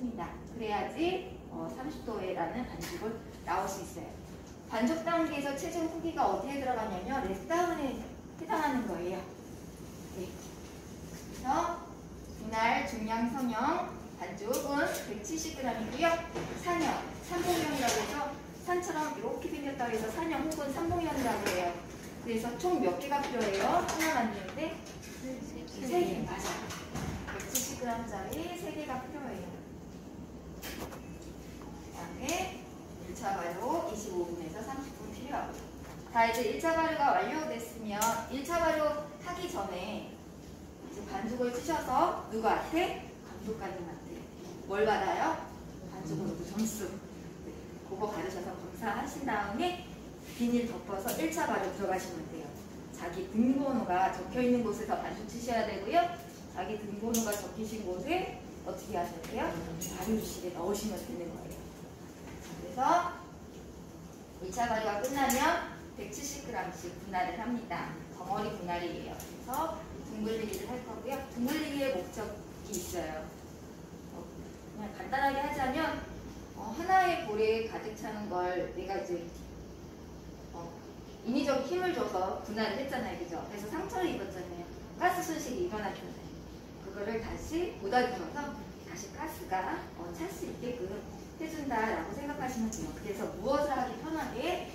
씁니다. 그래야지 30도에라는 반죽을 나올 수 있어요. 반죽 단계에서 최종 후기가 어디에 들어가냐면 랩다운에 해당하는 거예요. 네. 그래서 분할, 중량, 성형 반죽은 170g이고요. 산형, 삼봉형이라고 해서 산처럼 이렇게 생겼다고 해서 산형 혹은 삼봉형이라고 해요. 그래서 총 몇 개가 필요해요? 하나 만드는데 3개, 맞아요. 170g짜리 3개가 필요해요. 그 다음에 1차 발효 25분에서 30분 필요하고. 자, 이제 1차 발효가 완료됐으면 1차 발효 하기 전에 이제 반죽을 찌셔서 누구한테? 감독관님한테. 뭘 받아요? 반죽으로도 점수. 네, 그거 받으셔서 검사하신 다음에 비닐 덮어서 1차 발효 들어가시면 돼요. 자기 등번호가 적혀있는 곳에서 반죽 치셔야 되고요. 자기 등번호가 적히신 곳에 어떻게 하셔야 돼요? 발효주실에 넣으시면 되는 거예요. 그래서 2차 발효가 끝나면 170g씩 분할을 합니다. 덩어리 분할이에요. 그래서 둥글리기를 할 거고요. 둥글리기의 목적이 있어요. 그냥 간단하게 하자면 하나의 볼에 가득 차는 걸 내가 이제 인위적 힘을 줘서 분할을 했잖아요. 그죠? 그래서 상처를 입었잖아요. 가스 손실이 일어났잖아요. 그거를 다시 보다듬어서 다시 가스가 찰 수 있게끔 해준다라고 생각하시면 돼요. 그래서 무엇을 하기 편하게?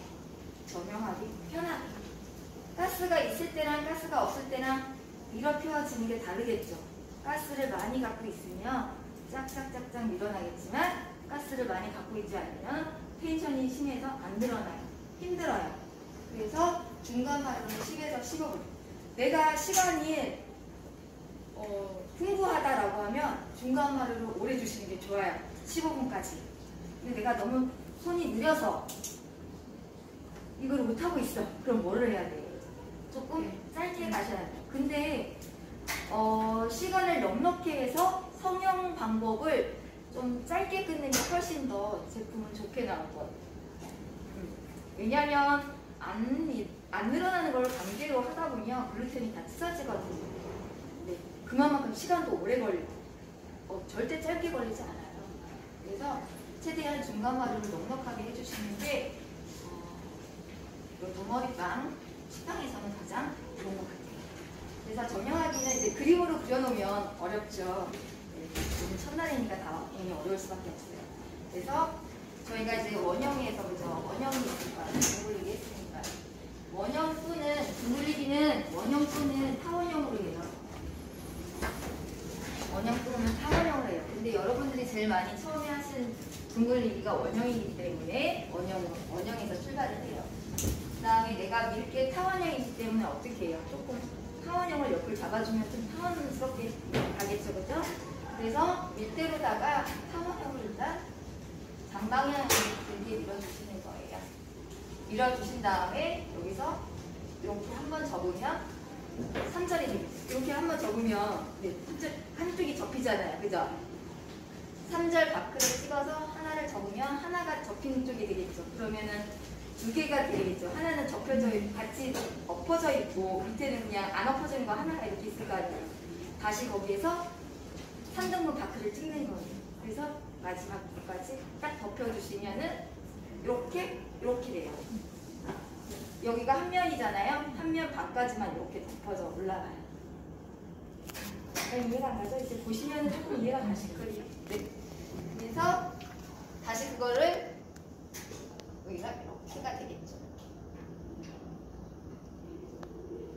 점용하기 편하게. 가스가 있을 때랑 가스가 없을 때랑 밀어펴지는 게 다르겠죠. 가스를 많이 갖고 있으면 짝짝짝짝 밀어나겠지만 가스를 많이 갖고 있지 않으면 텐션이 심해서 안 늘어나요. 힘들어요. 그래서 중간 발효는 10에서 15분. 내가 시간이 풍부하다라고 하면 중간 발효를 오래 주시는 게 좋아요. 15분까지. 근데 내가 너무 손이 느려서 이걸 못하고 있어. 그럼 뭐를 해야 돼요? 조금 짧게 가셔야 돼요. 근데 시간을 넉넉히 해서 성형 방법을 좀 짧게 끊는 게 훨씬 더 제품은 좋게 나올 거예요. 왜냐면 안 늘어나는 걸 강제로 하다 보면 글루텐이 다 찢어지거든요. 네, 그만큼 시간도 오래 걸리고 절대 짧게 걸리지 않아요. 그래서 최대한 중간 발효를 넉넉하게 해주시는 게 도머리빵 식당에서는 가장 좋은 것 같아요. 그래서 점용하기는 이제 그림으로 그려놓으면 어렵죠. 네, 오늘 첫날이니까 당연히 어려울 수밖에 없어요. 그래서 저희가 이제 원형에서 그죠? 원형이 있으니까 둥글리기 했으니까 둥글리기는 원형 또는 타원형으로 해요. 원형 또는 타원형으로 해요. 근데 여러분들이 제일 많이 처음에 하신 둥글리기가 원형이기 때문에 원형에서 출발을 해요. 그 다음에 내가 밀게 타원형이기 때문에 어떻게 해요? 조금 타원형을 옆을 잡아주면 좀 타원스럽게 가겠죠, 그죠? 그래서 밀대로다가 타원형을 일단 장방향으로 길게 밀어주시는 거예요. 밀어주신 다음에 여기서 이렇게 한번 접으면 3절이 되겠죠. 이렇게 한번 접으면 네, 한쪽이 접히잖아요, 그죠? 3절 바크를 찍어서 하나를 접으면 하나가 접히는 쪽이 되겠죠. 그러면은 2개가 되겠죠. 하나는 접혀져 있고 같이 엎어져 있고 밑에는 그냥 안 엎어져 있는 거 하나가 이렇게 있을 거 아니에요. 다시 거기에서 3등분 바크를 찍는 거예요. 그래서 마지막 부분까지 딱 덮여주시면은 이렇게 돼요. 여기가 한 면이잖아요. 한 면 반까지만 이렇게 덮어져 올라가요. 이해가 안 가죠? 이제 보시면은 조금 이해가 가실 거예요. 네. 그래서 다시 그거를 여기가 이렇게가 되겠죠.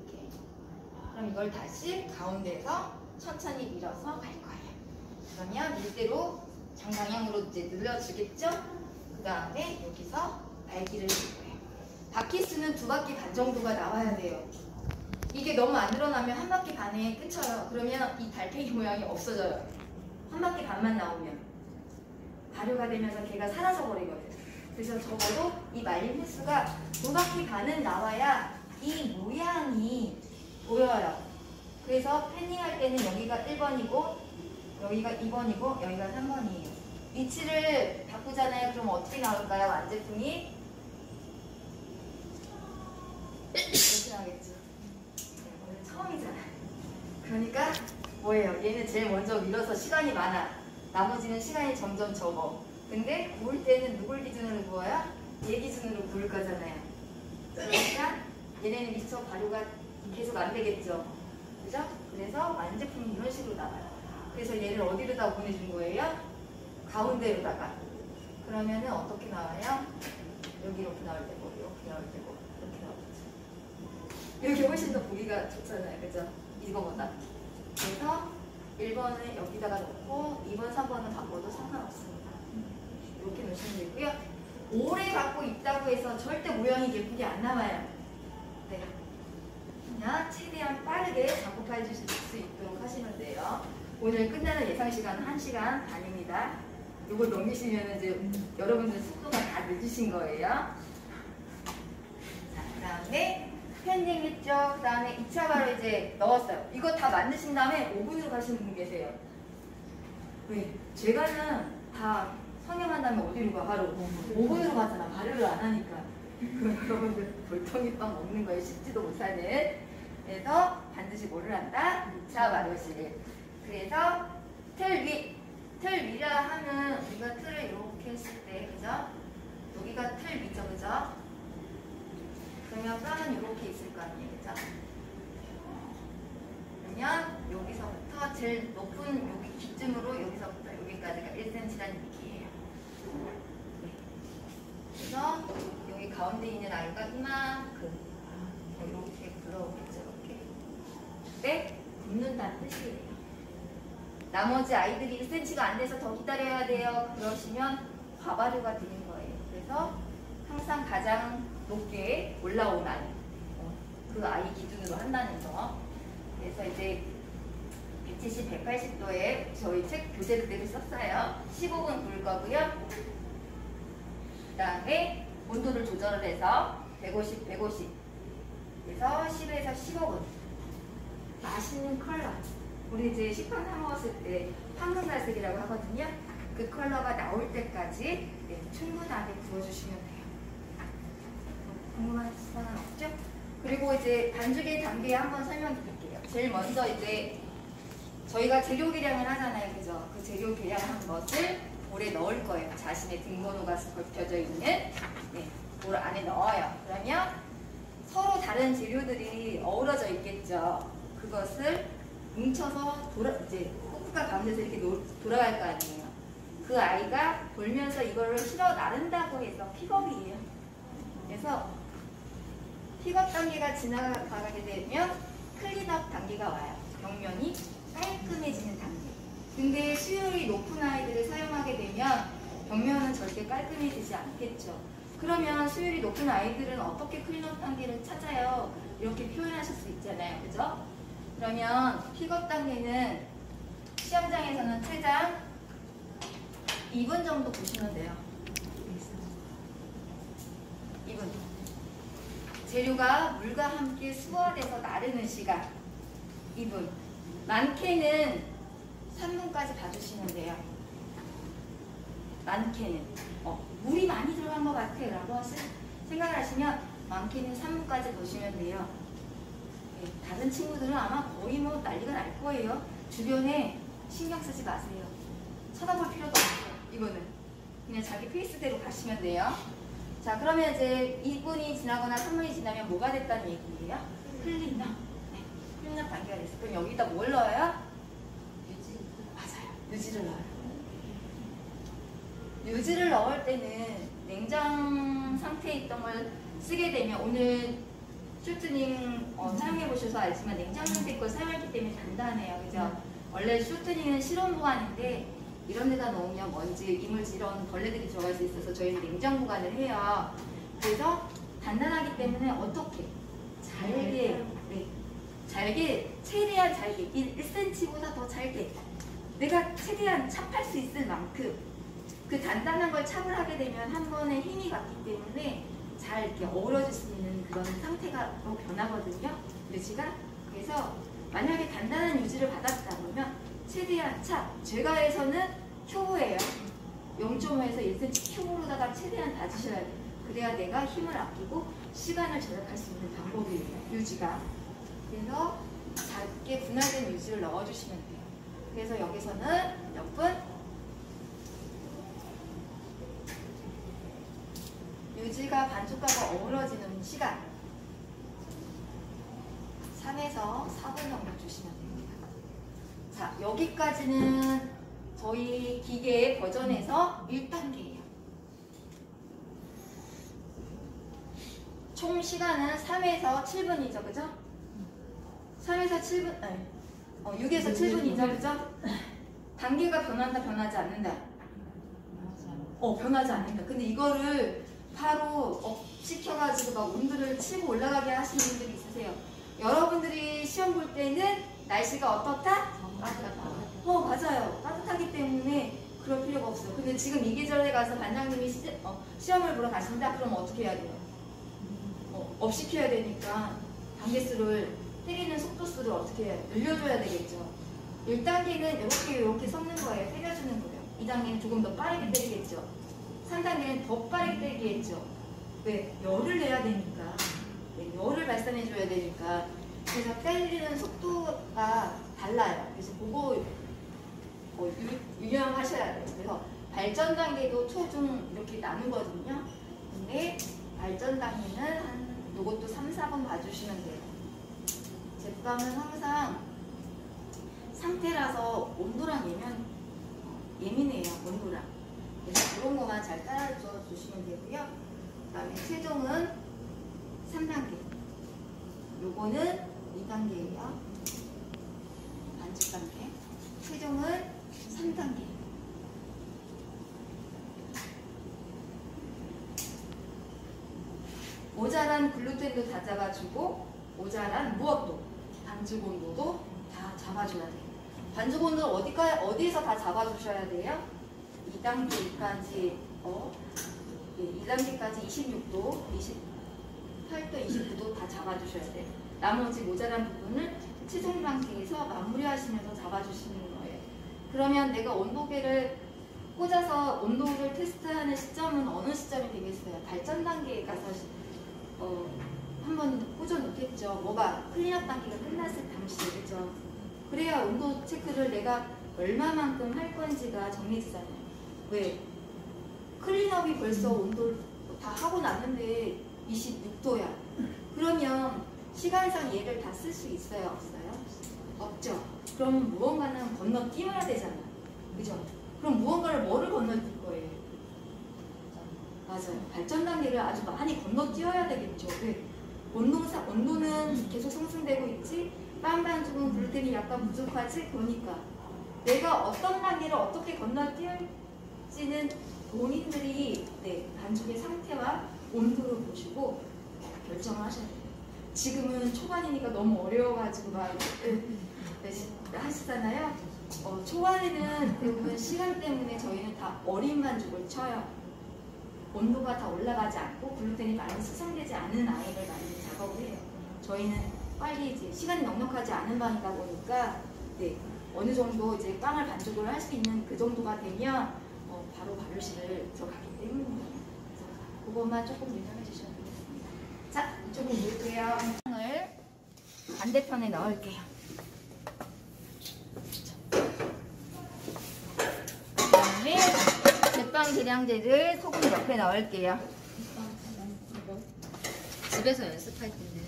이렇게. 그럼 이걸 다시 가운데에서 천천히 밀어서 갈 거예요. 그러면 밀대로 정방향으로 이제 늘려주겠죠? 그 다음에 여기서 발기를 줄 거예요. 바퀴 수는 2바퀴 반 정도가 나와야 돼요. 이게 너무 안 늘어나면 1바퀴 반에 끝쳐요. 그러면 이 달팽이 모양이 없어져요. 1바퀴 반만 나오면 발효가 되면서 걔가 사라져 버리거든요. 그래서 적어도 이 말린 횟수가 2바퀴 반은 나와야 이 모양이 보여요. 그래서 패닝할 때는 여기가 1번이고 여기가 2번이고 여기가 3번이에요. 위치를 바꾸잖아요. 그럼 어떻게 나올까요? 완제품이 이렇게 나오겠죠. 오늘 처음이잖아. 그러니까 뭐예요? 얘는 제일 먼저 밀어서 시간이 많아. 나머지는 시간이 점점 적어. 근데 구울 때는 누굴 기준으로 구워요? 얘 기준으로 구울 거잖아요. 그러니까 얘네는 미처 발효가 계속 안 되겠죠. 그죠? 그래서 완제품이 이런 식으로 나와요. 그래서 얘를 어디로다 보내준 거예요? 가운데로다가. 그러면은 어떻게 나와요? 여기 이렇게 나올 때고, 이렇게 나올 때고, 이렇게 나오죠. 여기 훨씬 더 보기가 좋잖아요. 그죠? 이거보다. 그래서 1번은 여기다가 놓고 2번, 3번은 바꿔도 상관없습니다. 이렇게 놓으시면 되고요. 오래 갖고 있다고 해서 절대 모양이 예쁘게 안 나와요. 네. 그냥 최대한 빠르게 작업해 주실 수 있도록 하시면 돼요. 오늘 끝나는 예상 시간은 1시간 반입니다. 이걸 넘기시면 이제 여러분들 속도가 다 늦으신 거예요. 자, 그 다음에 펜딩 했죠. 그 다음에 2차 바로 이제 넣었어요. 이거 다 만드신 다음에 5분으로 가시는 분 계세요. 왜? 제가는 다 성형한 다음에 어디로 가? 바로 5분으로 가잖아. 발효를 안 하니까. 여러분들 돌덩이빵 먹는 거에 씹지도 못하는. 그래서 반드시 뭐를 한다? 2차 발효실. 그래서 틀 위라 하면 우리가 틀을 이렇게 했을 때, 그죠? 여기가 틀 위죠, 그죠? 그러면 뼈는 이렇게 있을 거 아니에요, 그죠? 그러면 여기서부터 제일 높은 여기 기준으로 여기서부터 여기까지가 1cm라는 얘기예요. 네. 그래서 여기 가운데 있는 아이가 이만큼 이렇게 불러오겠죠, 이렇게. 네, 굽는다는 뜻이에요. 나머지 아이들이 1cm가 안 돼서 더 기다려야 돼요. 그러시면 과발효가 되는 거예요. 그래서 항상 가장 높게 올라온 아이, 그 아이 기준으로 한다는 거. 그래서 이제 170, 180도에 저희 책 교재 그대로 썼어요. 15분 구울 거고요. 그 다음에 온도를 조절을 해서 150, 150. 그래서 10에서 15분. 맛있는 컬러. 우리 이제 식빵 사 먹었을 때 황금갈색이라고 하거든요. 그 컬러가 나올 때까지 네, 충분하게 구워주시면 돼요. 궁금한 사항은 없죠? 그리고 이제 반죽의 단계 한번 설명드릴게요. 제일 먼저 이제 저희가 재료 계량을 하잖아요. 그죠? 그 재료 계량한 것을 볼에 넣을 거예요. 자신의 등번호가 적혀져 있는 네, 볼 안에 넣어요. 그러면 서로 다른 재료들이 어우러져 있겠죠. 그것을 뭉쳐서 이제 코프가 가운데서 이렇게 돌아갈 거 아니에요. 그 아이가 돌면서 이거를 실어 나른다고 해서 픽업이에요. 그래서 픽업 단계가 지나가게 되면 클린업 단계가 와요. 벽면이 깔끔해지는 단계. 근데 수율이 높은 아이들을 사용하게 되면 벽면은 절대 깔끔해지지 않겠죠. 그러면 수율이 높은 아이들은 어떻게 클린업 단계를 찾아요? 이렇게 표현하실 수 있잖아요. 그죠? 그러면 픽업 단계는 시험장에서는 최장 2분 정도 보시면 돼요. 2분. 재료가 물과 함께 수화돼서 나르는 시간 2분. 많게는 3분까지 봐주시면 돼요. 많게는 물이 많이 들어간 것 같아요 라고 생각을 하시면 많게는 3분까지 보시면 돼요. 네, 다른 친구들은 아마 거의 뭐 난리가 날 거예요. 주변에 신경 쓰지 마세요. 쳐다볼 필요도 없어요. 이거는 그냥 자기 페이스대로 가시면 돼요. 자, 그러면 이제 2분이 지나거나 3분이 지나면 뭐가 됐다는 얘기예요? 클린업. 네, 클린업 단계가 됐어요. 그럼 여기다 뭘 넣어요? 유지. 맞아요. 유지를 넣어요. 유지를 넣을 때는 냉장 상태에 있던 걸 쓰게 되면 오늘 쇼트닝 사용해 보셔서 알지만 냉장 상태 걸 사용했기 때문에 단단해요. 그죠? 원래 쇼트닝은 실온 보관인데 이런 데다 넣으면 먼지, 이물질 이런 벌레들이 들어갈 수 있어서 저희는 냉장 보관을 해요. 그래서 단단하기 때문에 어떻게? 잘게, 네, 잘게, 최대한 잘게, 1cm보다 더 잘게 내가 최대한 찹할 수 있을 만큼 그 단단한 걸 찹을 하게 되면 한 번에 힘이 갔기 때문에 잘 이렇게 어우러질 수 있는 그런 상태가 변하거든요. 유지가. 그래서 만약에 단단한 유지를 받았다 그러면 최대한 찹. 제가에서는 큐브예요. 0.5에서 1cm 큐브로다가 최대한 다지셔야 돼요. 그래야 내가 힘을 아끼고 시간을 절약할 수 있는 방법이에요. 유지가. 그래서 작게 분할된 유지를 넣어주시면 돼요. 그래서 여기서는 몇 분? 유지가 반죽하고 어우러지는 시간 3에서 4분 정도 주시면 됩니다. 자, 여기까지는 저희 기계 버전에서 1단계예요. 총 시간은 3에서 7분이죠, 그죠? 3에서 7분, 아니, 6에서 7분이죠, 그죠? 단계가 변한다, 변하지 않는다? 변하지 않는다. 근데 이거를 바로 업 시켜가지고 막 온도를 치고 올라가게 하시는 분들이 있으세요. 여러분들이 시험 볼 때는 날씨가 어떻다? 맞아요. 따뜻하기 때문에 그럴 필요가 없어요. 근데 지금 이 계절에 가서 반장님이 시험을 보러 가신다? 그럼 어떻게 해야 돼요? 업 시켜야 되니까 단계수를 때리는 속도수를 어떻게 해야 돼요? 늘려줘야 되겠죠. 1단계는 이렇게 섞는 거예요. 때려주는 거예요. 2단계는 조금 더 빠르게 때리겠죠. 3단계는 더 빠르게 때리겠죠. 왜? 열을 내야 되니까. 네, 열을 발산해줘야 되니까. 그래서 때리는 속도가 달라요. 그래서 그거 유념하셔야 돼요. 그래서 발전 단계도 초중 이렇게 나누거든요. 근데 발전 단계는 이것도 3, 4분 봐주시면 돼요. 제빵은 항상 상태라서 온도랑 예민해요. 온도랑. 그래서 그런 거만 잘 따라줘 주시면 되고요. 그 다음에 최종은 3단계. 요거는 2단계예요. 반죽 단계. 최종은 3단계. 모자란 글루텐도 다 잡아주고 모자란 무엇도 반죽 온도도 다 잡아줘야 돼요. 반죽 온도는 어디에서 다 잡아주셔야 돼요? 2단계까지 2단계까지 26도, 28도, 29도 다 잡아주셔야 돼요. 나머지 모자란 부분을 최종 단계에서 마무리하시면서 잡아주시는 거예요. 그러면 내가 온도계를 꽂아서 온도를 테스트하는 시점은 어느 시점이 되겠어요? 발전 단계에 가서 한번 꽂아 놓겠죠. 뭐가 클린업 단계가 끝났을 당시에, 그죠? 그래야 온도 체크를 내가 얼마만큼 할 건지가 정해지잖아요. 왜? 클린업이 벌써 온도를 다 하고 났는데 26도야. 그러면 시간상 얘를 다 쓸 수 있어요? 없어요? 없죠. 그럼 무언가는 건너뛰어야 되잖아요. 그죠? 그럼 뭐를 건너뛸 거예요? 맞아요. 발전 단계를 아주 많이 건너뛰어야 되겠죠. 왜? 온도는 계속 상승되고 있지, 빵 반죽은 글루텐이 약간 부족하지. 그러니까 내가 어떤 단계를 어떻게 건너뛸지는 본인들이 반죽의 상태와 온도를 보시고 결정을 하셔야 돼요. 지금은 초반이니까 너무 어려워가지고 막 하시잖아요. 초반에는 대부분 시간 때문에 저희는 다 어린 반죽을 쳐요. 온도가 다 올라가지 않고 글루텐이 많이 수성되지 않은 아이를 많이 작업을 해요. 저희는 빨리 이제 시간이 넉넉하지 않은 반이다 보니까 어느 정도 이제 빵을 반죽을 할 수 있는 그 정도가 되면 바로 발효실을 들어가기 때문이에요. 그래서 그것만 조금 유념해 주시면 되겠습니다. 자, 이쪽으로 놓을게요. 빵을 반대편에 넣을게요. 그 다음에 제빵 계량제를 소금 옆에 넣을게요. 집에서 연습할 때는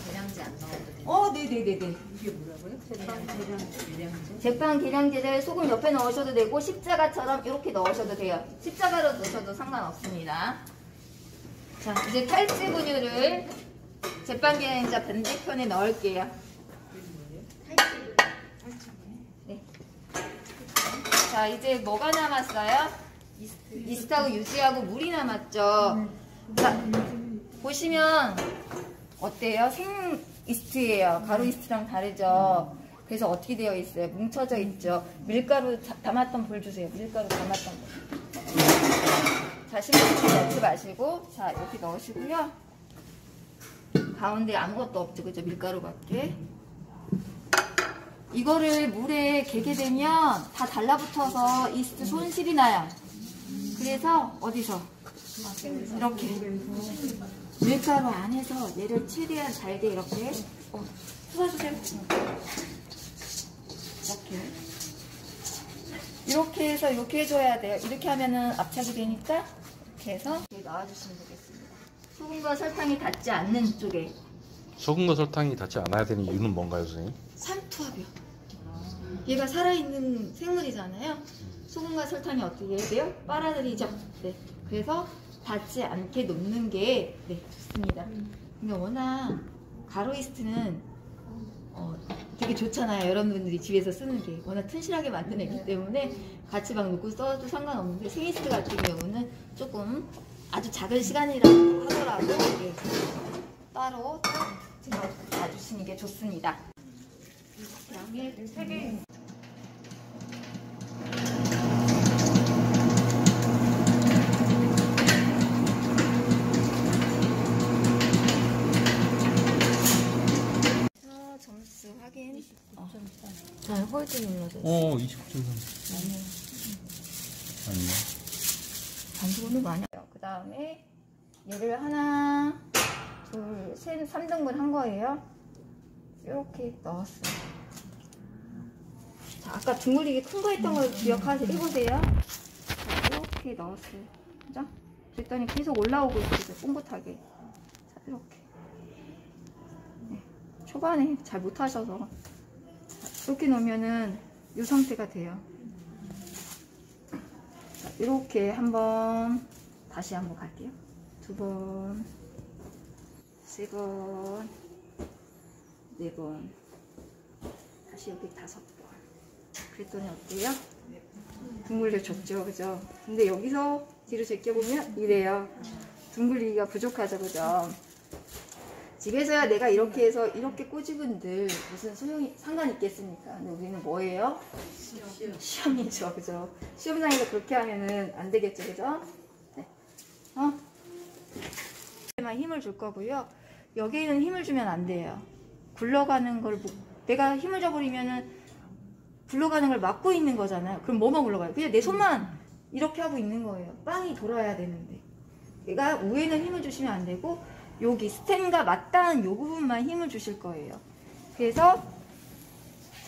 계량제 안 넣어도 돼요? 네네네네. 이게 뭐라고요? 계량제? 제빵 계량제를 소금 옆에 넣으셔도 되고 십자가처럼 이렇게 넣으셔도 돼요. 십자가로 넣으셔도 상관없습니다. 자, 이제 탈지 분유를 제빵 계량제 반대편에 넣을게요. 네. 자, 이제 뭐가 남았어요? 이스트하고 유지하고 물이 남았죠. 자, 보시면 어때요? 생 이스트예요. 가루 이스트랑 다르죠. 그래서 어떻게 되어 있어요? 뭉쳐져 있죠. 밀가루 담았던 볼 주세요. 밀가루 담았던 볼. 자, 신문지 넣지 마시고, 자, 이렇게 넣으시고요. 가운데 아무것도 없죠. 그죠? 밀가루밖에. 이거를 물에 개게 되면 다 달라붙어서 이스트 손실이 나요. 그래서 어디서? 이렇게. 밀가루 안에서 얘를 최대한 잘게 이렇게 쏟아주세요. 이렇게 해서 이렇게 해줘야 돼요. 이렇게 하면은 압착이 되니까 이렇게 해서 이렇게 넣어주시면 되겠습니다. 소금과 설탕이 닿지 않는 쪽에. 소금과 설탕이 닿지 않아야 되는 이유는 뭔가요, 선생님? 삼투압이요. 얘가 살아있는 생물이잖아요. 소금과 설탕이 어떻게 해야 돼요? 빨아들이죠. 네. 그래서 닿지 않게 놓는 게 네, 좋습니다. 근데 워낙 가로이스트는 되게 좋잖아요. 여러분들이 집에서 쓰는 게 워낙 튼실하게 만들어내기 때문에 같이 막 놓고 써도 상관없는데 생이스트 같은 경우는 조금 아주 작은 시간이라고 하더라도 네, 따로 봐주시는 게 좋습니다. 양에 3개. 점수 확인. 잘 홀드 눌러줘요. 29.3. 아니요. 반죽은 많이. 그 다음에 얘를 하나, 둘, 셋, 3등분 한 거예요. 이렇게 넣었어요. 자, 아까 둥글리기 큰 거 했던 걸 해보세요. 자, 이렇게 넣었어요. 그죠? 그랬더니 계속 올라오고 있어요. 뽕긋하게. 자, 이렇게. 네. 초반에 잘 못하셔서. 자, 이렇게 놓으면은 이 상태가 돼요. 자, 이렇게 한번 다시 한번 갈게요. 2번, 3번, 4번, 다시 여기 5번. 그랬더니 어때요? 둥글려졌죠, 그죠? 근데 여기서 뒤로 제껴보면 이래요. 둥글리기가 부족하죠, 그죠? 집에서야 내가 이렇게 해서 이렇게 꼬집은들 무슨 소용이 상관 있겠습니까? 근데 우리는 뭐예요? 시험이죠, 그죠? 시험장에서 그렇게 하면은 안 되겠죠, 그죠? 네. 만 힘을 줄 거고요. 여기에는 힘을 주면 안 돼요. 굴러가는 걸 내가 힘을 줘버리면은 굴러가는 걸 막고 있는 거잖아요. 그럼 뭐만 굴러가요? 그냥 내 손만 이렇게 하고 있는 거예요. 빵이 돌아야 되는데 내가 위에는 힘을 주시면 안 되고 여기 스템과 맞닿은 요 부분만 힘을 주실 거예요. 그래서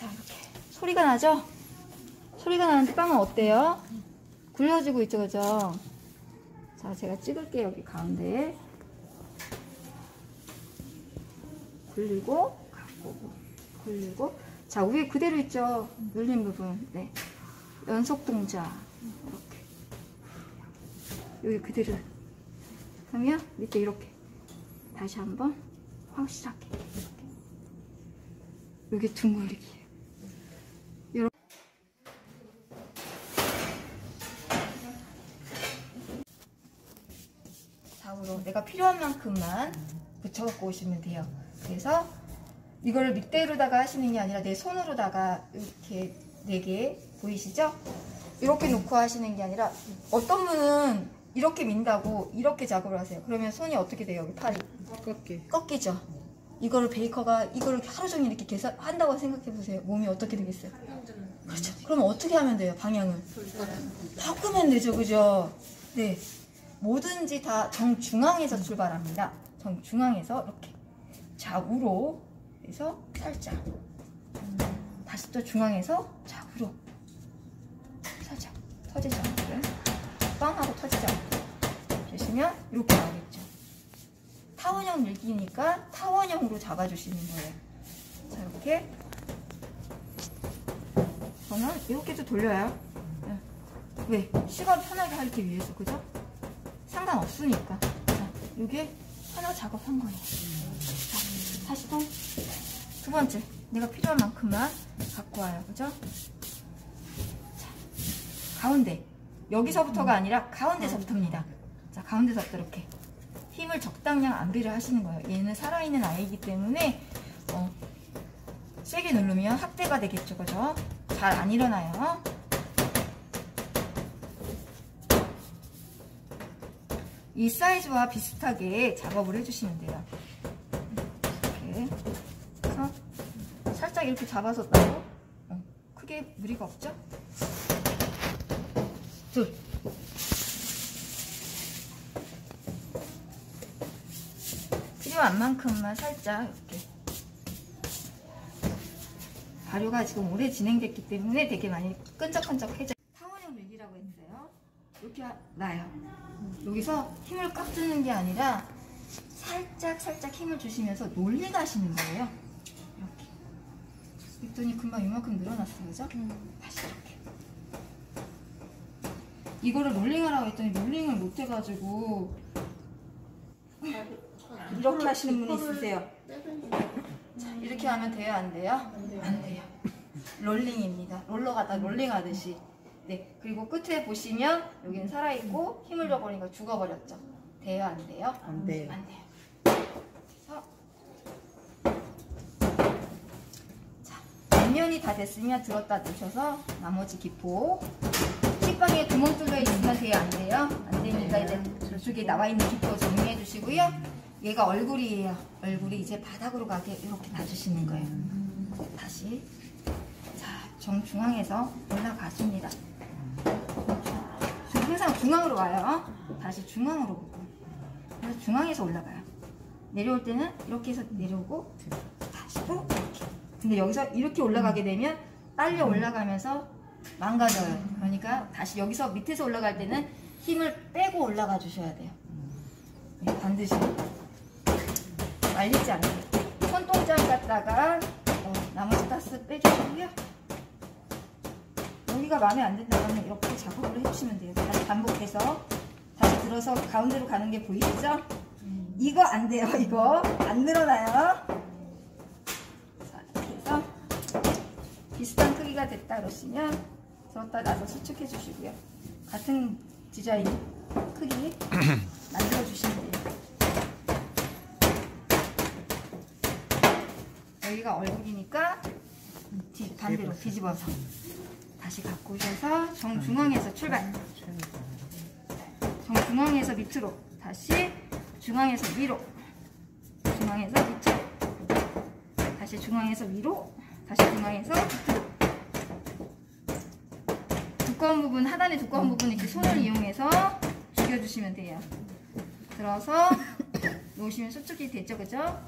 자 이렇게 소리가 나죠? 소리가 나는데 빵은 어때요? 굴려지고 있죠, 그죠? 자 제가 찍을게요. 여기 가운데 굴리고 갖고 굴리고 자 위에 그대로 있죠. 눌린 부분. 네. 연속 동작 이렇게 여기 그대로 그러면 밑에 이렇게 다시 한번 확실하게 이렇게 둥글리기예요. 이렇게 좌우로 내가 필요한 만큼만 붙여갖고 오시면 돼요. 그래서 이거를 밑대로다가 하시는 게 아니라 내 손으로다가 이렇게 4개 보이시죠? 이렇게 놓고 하시는 게 아니라 어떤 분은 이렇게 민다고 이렇게 작업을 하세요. 그러면 손이 어떻게 돼요? 여기 팔이 꺾이죠? 이거를 베이커가 이거를 하루 종일 이렇게 계산한다고 생각해 보세요. 몸이 어떻게 되겠어요? 그렇죠. 그럼 어떻게 하면 돼요? 방향을 바꾸면 되죠, 그죠? 네, 뭐든지 다 정중앙에서 출발합니다. 정중앙에서 이렇게 좌우로 해서 살짝 다시 또 중앙에서 좌우로 살짝 터지지 않게 빵하고 터지지 않게 주시면 이렇게 나오겠죠. 타원형 밀기니까 타원형으로 잡아주시는 거예요. 자 이렇게 저는 이렇게도 돌려요. 왜? 시간 편하게 하기 위해서, 그죠? 상관없으니까. 자, 이게 하나 작업한 거예요. 자, 다시 또 두 번째, 내가 필요한 만큼만 갖고 와요, 그죠? 자, 가운데. 여기서부터가 아니라 가운데서부터입니다. 자, 가운데서부터 이렇게 힘을 적당량 안배를 하시는 거예요. 얘는 살아있는 아이이기 때문에 세게 누르면 확대가 되겠죠, 그죠? 잘 안 일어나요. 이 사이즈와 비슷하게 작업을 해주시면 돼요. 이렇게 해서 살짝 이렇게 잡아서 나도 크게 무리가 없죠? 둘. 필요한 만큼만 살짝 이렇게. 발효가 지금 오래 진행됐기 때문에 되게 많이 끈적끈적해져. 타원형 밀기라고 했어요. 이렇게 나요. 여기서 힘을 꽉 주는 게 아니라 살짝 힘을 주시면서 놀리 가시는 거예요. 이렇게. 그랬더니 금방 이만큼 늘어났어요. 그죠? 다시 이렇게. 이거를 롤링하라고 했더니 롤링을 못 해가지고 이렇게 하시는 분이 있으세요. 자, 이렇게 하면 돼요? 안 돼요? 안 돼요. 롤링입니다. 롤러 갖다 롤링하듯이. 네. 그리고 끝에 보시면 여기는 살아있고 힘을 줘버리니까 죽어버렸죠. 돼요? 안 돼요? 안 돼요. 안 돼요. 그래서 자, 앞면이 다 됐으면 들었다 놓으셔서 나머지 기포 식빵에 구멍 뚫려 있으면 돼요? 안 돼요? 안 되니까 이제 저쪽에 나와 있는 기포 정리해 주시고요. 얘가 얼굴이에요. 얼굴이 이제 바닥으로 가게 이렇게 놔주시는 거예요. 다시 자, 정중앙에서 올라가십니다. 항상 중앙으로 와요. 다시 중앙으로 보고. 그래서 중앙에서 올라가요. 내려올 때는 이렇게 해서 내려오고 다시 또 이렇게. 근데 여기서 이렇게 올라가게 되면 딸려 올라가면서 망가져요. 그러니까 다시 여기서 밑에서 올라갈 때는 힘을 빼고 올라가 주셔야 돼요. 네, 반드시 말리지 않게 손동작 갖다가 나머지 가스 빼주시고요. 여기가 마음에 안 든다면 이렇게 작업을 해주시면 돼요. 다시 반복해서 다시 들어서 가운데로 가는 게 보이시죠? 이거 안 돼요. 이거 안 늘어나요. 자, 이렇게 해서 비슷한 크기가 됐다 그러시면 들었다 놔서 수축해 주시고요. 같은 디자인 크기 만들어 주시면 돼요. 여기가 얼굴이니까 반대로 뒤집어서 다시 갖고 오셔서 정중앙에서 출발. 정중앙에서 밑으로 다시 중앙에서 위로, 중앙에서 밑으로, 다시 중앙에서 위로, 다시 중앙에서 밑으로. 두꺼운 부분, 하단의 두꺼운 부분 이렇게 손을 이용해서 죽여주시면 돼요. 들어서 놓으시면 수축이 됐죠, 그죠?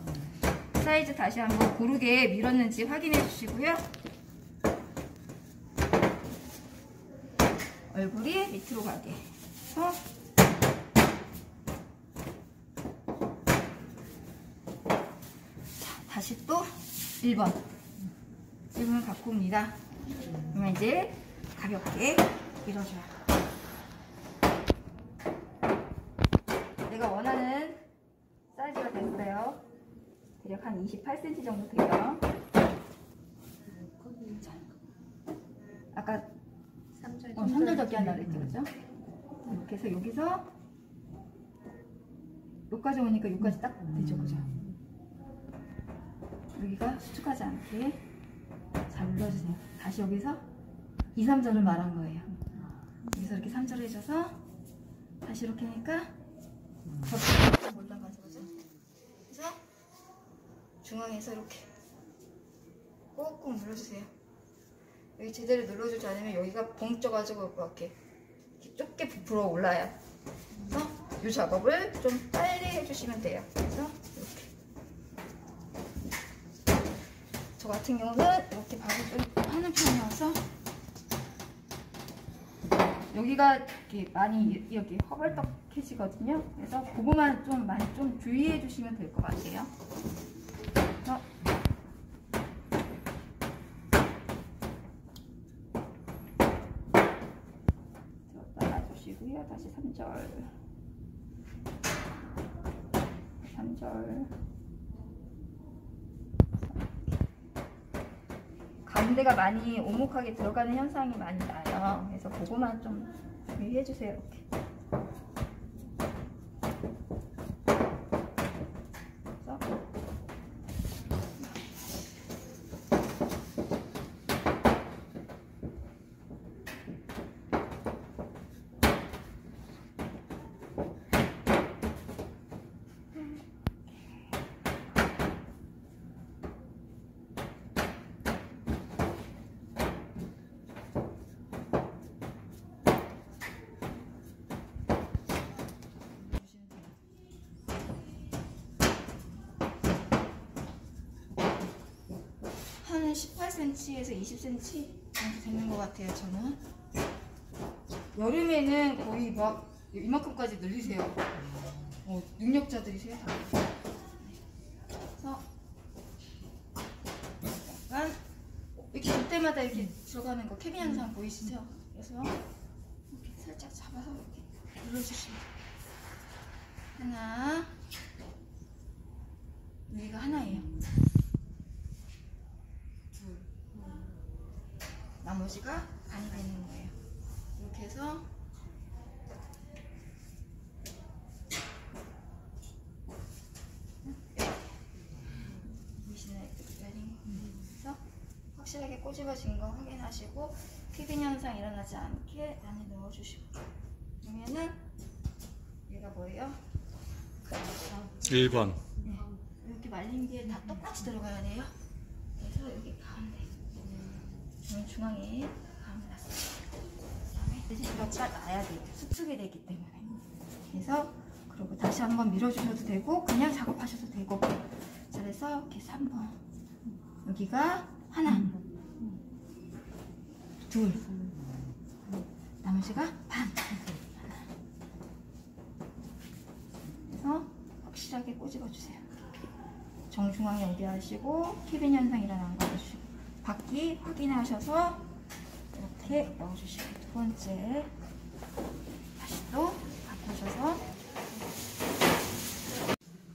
사이즈 다시 한번 고르게 밀었는지 확인해 주시고요. 얼굴이 밑으로 가게 해서 자, 다시 또 1번을 갖고 옵니다. 그러면 이제 가볍게 밀어줘요. 내가 원하는 사이즈가 됐어요. 대략 한 28cm 정도 돼요. 자, 아까 3절 접기 한다고 했죠, 그죠? 이렇게 해서 여기서 여기까지 오니까 여기까지 딱 되죠, 그죠? 여기가 수축하지 않게 잘 눌러주세요. 다시 여기서 2, 3절을 말한 거예요. 여기서 이렇게 3절 해줘서 다시 이렇게 하니까 접기 올라가죠, 그죠? 그래서 중앙에서 이렇게 꾹꾹 눌러주세요. 여기 제대로 눌러주지 않으면 여기가 봉 쪄가지고 이렇게 좁게 부풀어 올라요. 그래서 이 작업을 좀 빨리 해주시면 돼요. 그래서 이렇게 저 같은 경우는 이렇게 밥을 좀 하는 편이어서 여기가 이렇게 많이 여기 허벌떡해지거든요. 그래서 그거만 좀 많이 좀 주의해 주시면 될 것 같아요. 그래서 다시 3절 가운데가 많이 오목하게 들어가는 현상이 많이 나요. 그래서 그거만 좀 주의해 주세요. 이렇게. 한 18cm에서 20cm 정도 되는 것 같아요. 저는 여름에는 거의 막 이만큼까지 늘리세요. 능력자들이세요. 다. 그래서 약간 이렇게 볼 때마다 이렇게 들어가는 거 케빈 영상 보이시죠? 그래서 이렇게 살짝 잡아서 이렇게 눌러주시면 돼요. 하나, 여기가 하나예요. 둘, 나머지가 반이 되는 거예요. 이렇게 해서 보이시나요? 그래서 확실하게 꼬집어진 거 확인하시고 케빈 현상 일어나지 않게 안에 넣어주시고, 그러면은 얘가 뭐예요? 1번. 네. 이렇게 말린 게 다 똑같이 들어가야 돼요. 그래서 여기 가운데 중앙에 가운데 놨어요. 그다음에 대신 이렇게 놔야 돼요. 수축이 되기 때문에. 그래서 그리고 다시 한번 밀어주셔도 되고 그냥 작업하셔도 되고. 자, 그래서 이렇게 3번 여기가 하나, 둘, 나머지가 반. 그래서 확실하게 꼬집어주세요. 정중앙에 연결하시고 케빈 현상 일어난 거 해주시고 바퀴 확인하셔서 이렇게 넣어주시고, 두 번째 다시 또 바꾸셔서,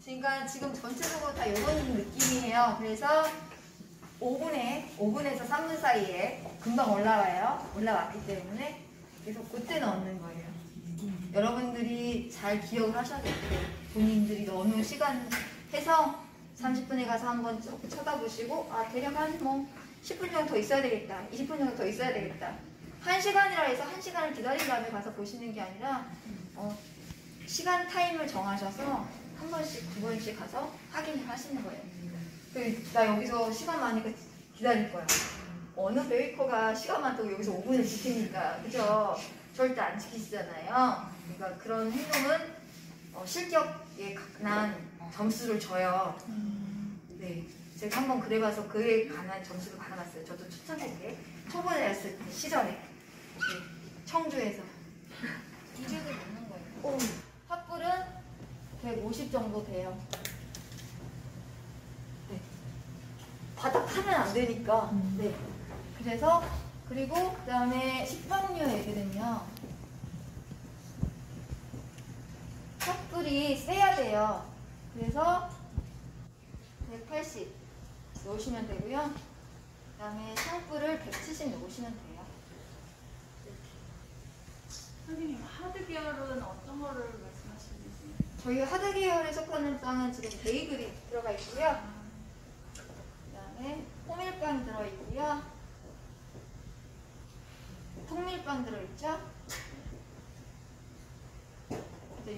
그러니까 지금 전체적으로 다 이런 느낌이에요. 그래서 5분에서 3분 사이에 금방 올라왔기 때문에 계속 그때 넣는 거예요. 여러분들이 잘 기억을 하셔야 돼요. 본인들이 어느 시간 해서 30분에 가서 한번 쭉 쳐다보시고, 아, 대략 한 10분 정도 더 있어야 되겠다, 20분 정도 더 있어야 되겠다. 1시간이라 해서 1시간을 기다린 다음에 가서 보시는 게 아니라 시간 타임을 정하셔서 한 번씩, 두 번씩 가서 확인을 하시는 거예요. 나 여기서 시간 많으니까 기다릴 거야. 어느 베이커가 시간 많다고 여기서 5분을 지킵니까? 그죠? 절대 안 지키시잖아요. 그러니까 그런 행동은 실격에 관한 점수를 줘요. 네, 제가 한번 그래봐서 그에 관한 점수를 받아봤어요. 저도 초창기에 초보에 했을 때 시절에, 네, 청주에서 이쪽을 넣는 거예요. 탑불은 150 정도 돼요. 네, 바닥 타면 안 되니까. 네, 그래서 그리고 그다음에 식빵류 애들은요, 탑불이 세야 돼요. 그래서 180 넣으시면 되고요. 그 다음에 샹불을 170 넣으시면 돼요. 선생님, 하드 계열은 어떤 거를 말씀하시는지? 저희 하드 계열에 속하는 빵은 지금 베이글이 들어가 있고요. 그 다음에 호밀빵 들어있고요. 통밀빵 들어있죠.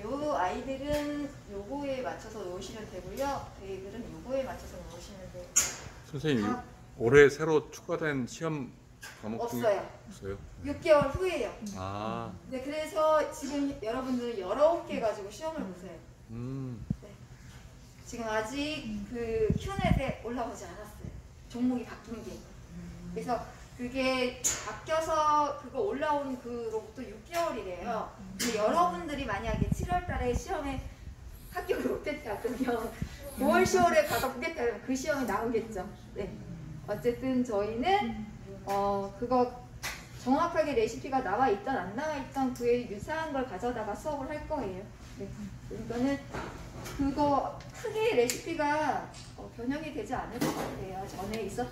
요 아이들은 요거에 맞춰서 놓으시면 되고요. 베이글은 요거에 맞춰서 놓으시면 돼요. 선생님, 올해 새로 추가된 시험 과목 중에 없어요. 없어요? 6개월 후에요. 아, 네, 그래서 지금 여러분들 19개 가지고 시험을 보세요. 네. 지금 아직 그 Q&A에 올라오지 않았어요. 종목이 바뀐 게. 그래서 그게 바뀌어서 그거 올라온 그로부터 6개월이래요. 근데 여러분들이 만약에 7월 달에 시험에 합격을 못했다 그러면 5월, 10월에 가서 보겠다 그러면 그 시험이 나오겠죠. 네. 어쨌든 저희는 그거 정확하게 레시피가 나와 있던 안 나와 있던 그에 유사한 걸 가져다가 수업을 할 거예요. 네. 그러니까는 그거 크게 레시피가 변형이 되지 않을 것 같아요. 전에 있었.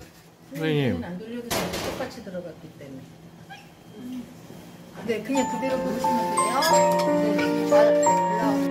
선생님, 안 돌려도 되는데 똑같이 들어갔기 때문에. 네, 그냥 그대로 보시면 돼요. 네, 잘 올라오고.